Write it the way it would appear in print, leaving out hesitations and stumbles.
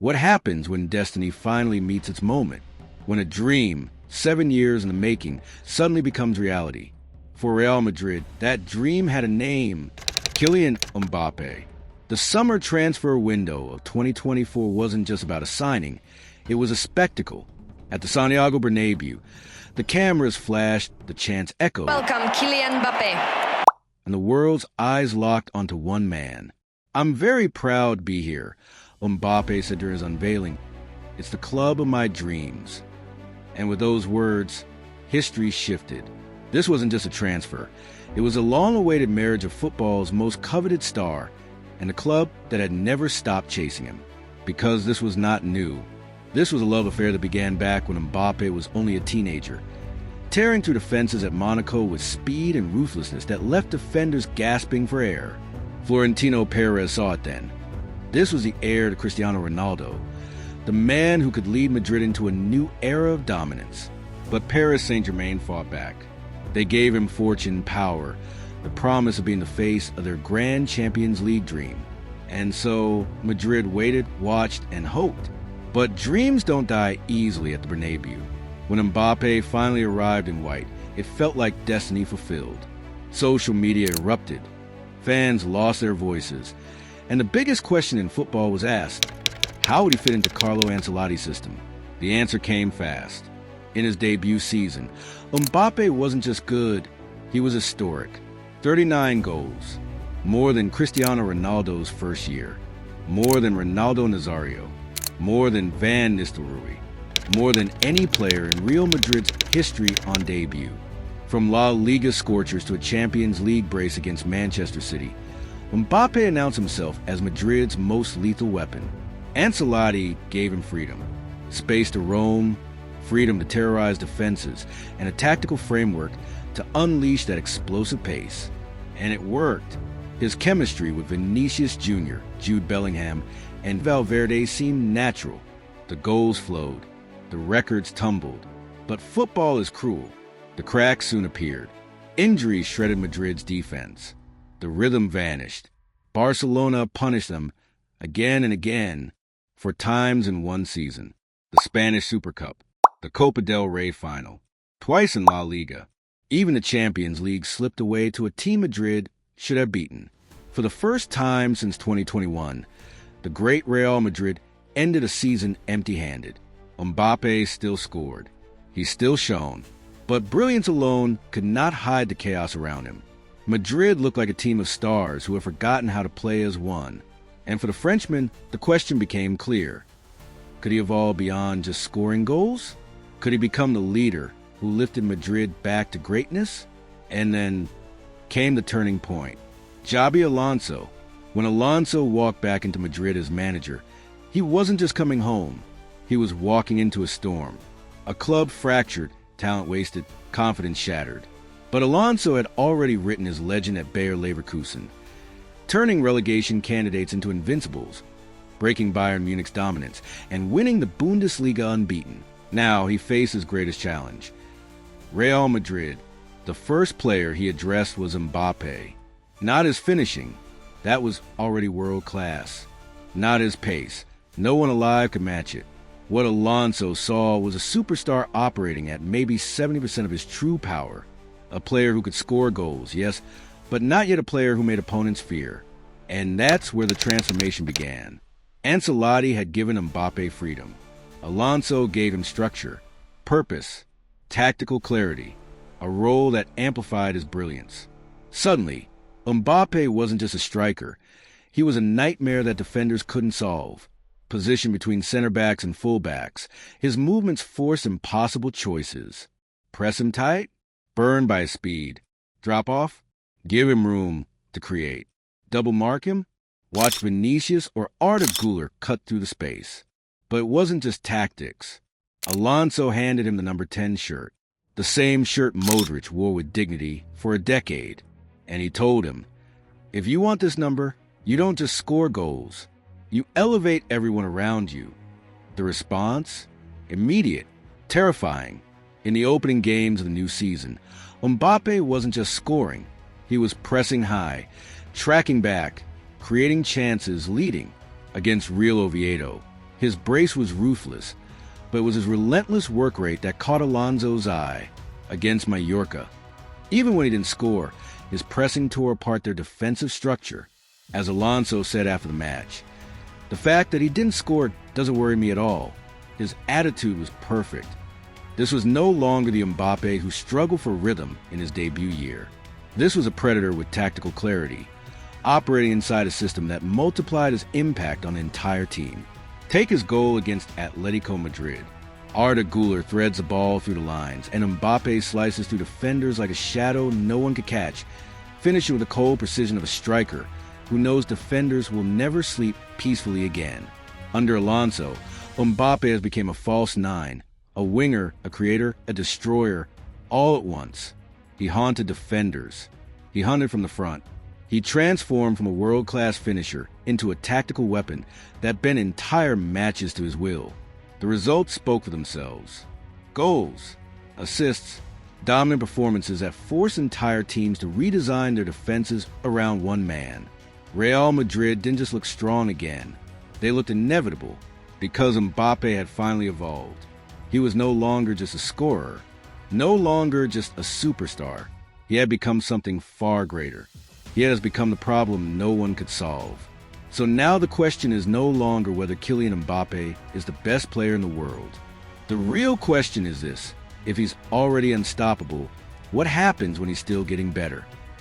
What happens when destiny finally meets its moment? When a dream, 7 years in the making, suddenly becomes reality? For Real Madrid, that dream had a name: Kylian Mbappé. The summer transfer window of 2024 wasn't just about a signing, it was a spectacle. At the Santiago Bernabéu, the cameras flashed, the chants echoed. Welcome, Kylian Mbappé. And the world's eyes locked onto one man. "I'm very proud to be here," Mbappé said during his unveiling. "It's the club of my dreams." And with those words, history shifted. This wasn't just a transfer. It was a long-awaited marriage of football's most coveted star and a club that had never stopped chasing him. Because this was not new. This was a love affair that began back when Mbappé was only a teenager, tearing through the fences at Monaco with speed and ruthlessness that left defenders gasping for air. Florentino Perez saw it then. This was the heir to Cristiano Ronaldo, the man who could lead Madrid into a new era of dominance. But Paris Saint-Germain fought back. They gave him fortune, power, the promise of being the face of their grand Champions League dream. And so Madrid waited, watched, and hoped. But dreams don't die easily at the Bernabeu. When Mbappé finally arrived in white, it felt like destiny fulfilled. Social media erupted. Fans lost their voices. And the biggest question in football was asked: how would he fit into Carlo Ancelotti's system? The answer came fast. In his debut season, Mbappé wasn't just good, he was historic. 39 goals, more than Cristiano Ronaldo's first year, more than Ronaldo Nazario, more than Van Nistelrooy, more than any player in Real Madrid's history on debut. From La Liga scorchers to a Champions League brace against Manchester City, Mbappé announced himself as Madrid's most lethal weapon. Ancelotti gave him freedom, space to roam, freedom to terrorize defenses, and a tactical framework to unleash that explosive pace. And it worked. His chemistry with Vinicius Jr., Jude Bellingham, and Valverde seemed natural. The goals flowed. The records tumbled. But football is cruel. The cracks soon appeared. Injuries shredded Madrid's defense. The rhythm vanished. Barcelona punished them again and again 4 times in one season. The Spanish Super Cup, the Copa del Rey final, twice in La Liga. Even the Champions League slipped away to a team Madrid should have beaten. For the first time since 2021, the great Real Madrid ended a season empty-handed. Mbappé still scored. He still shone. But brilliance alone could not hide the chaos around him. Madrid looked like a team of stars who had forgotten how to play as one. And for the Frenchman, the question became clear. Could he evolve beyond just scoring goals? Could he become the leader who lifted Madrid back to greatness? And then came the turning point. Xabi Alonso. When Alonso walked back into Madrid as manager, he wasn't just coming home. He was walking into a storm. A club fractured, talent wasted, confidence shattered. But Alonso had already written his legend at Bayer Leverkusen, turning relegation candidates into invincibles, breaking Bayern Munich's dominance, and winning the Bundesliga unbeaten. Now he faced his greatest challenge. Real Madrid. The first player he addressed was Mbappé. Not his finishing. That was already world-class. Not his pace. No one alive could match it. What Alonso saw was a superstar operating at maybe 70% of his true power. A player who could score goals, yes, but not yet a player who made opponents fear. And that's where the transformation began. Ancelotti had given Mbappé freedom. Alonso gave him structure, purpose, tactical clarity, a role that amplified his brilliance. Suddenly, Mbappé wasn't just a striker. He was a nightmare that defenders couldn't solve. Positioned between center backs and full backs, his movements forced impossible choices. Press him tight? Burn by his speed. Drop off? Give him room to create. Double mark him? Watch Vinicius or Arda Güler cut through the space. But it wasn't just tactics. Alonso handed him the number 10 shirt, the same shirt Modric wore with dignity for a decade. And he told him, if you want this number, you don't just score goals. You elevate everyone around you. The response? Immediate, terrifying. In the opening games of the new season, Mbappé wasn't just scoring. He was pressing high, tracking back, creating chances, leading. Against Real Oviedo, His brace was ruthless, but it was his relentless work rate that caught Alonso's eye against Mallorca. Even when he didn't score, his pressing tore apart their defensive structure. As Alonso said after the match, "The fact that he didn't score doesn't worry me at all. His attitude was perfect." This was no longer the Mbappé who struggled for rhythm in his debut year. This was a predator with tactical clarity, operating inside a system that multiplied his impact on the entire team. Take his goal against Atletico Madrid. Arda Güler threads the ball through the lines, and Mbappé slices through defenders like a shadow no one could catch, finishing with the cold precision of a striker who knows defenders will never sleep peacefully again. Under Alonso, Mbappé has become a false nine, a winger, a creator, a destroyer, all at once. He haunted defenders. He hunted from the front. He transformed from a world-class finisher into a tactical weapon that bent entire matches to his will. The results spoke for themselves. Goals, assists, dominant performances that forced entire teams to redesign their defenses around one man. Real Madrid didn't just look strong again. They looked inevitable because Mbappé had finally evolved. He was no longer just a scorer, no longer just a superstar. He had become something far greater. He has become the problem no one could solve. So now the question is no longer whether Kylian Mbappé is the best player in the world. The real question is this: if he's already unstoppable, what happens when he's still getting better?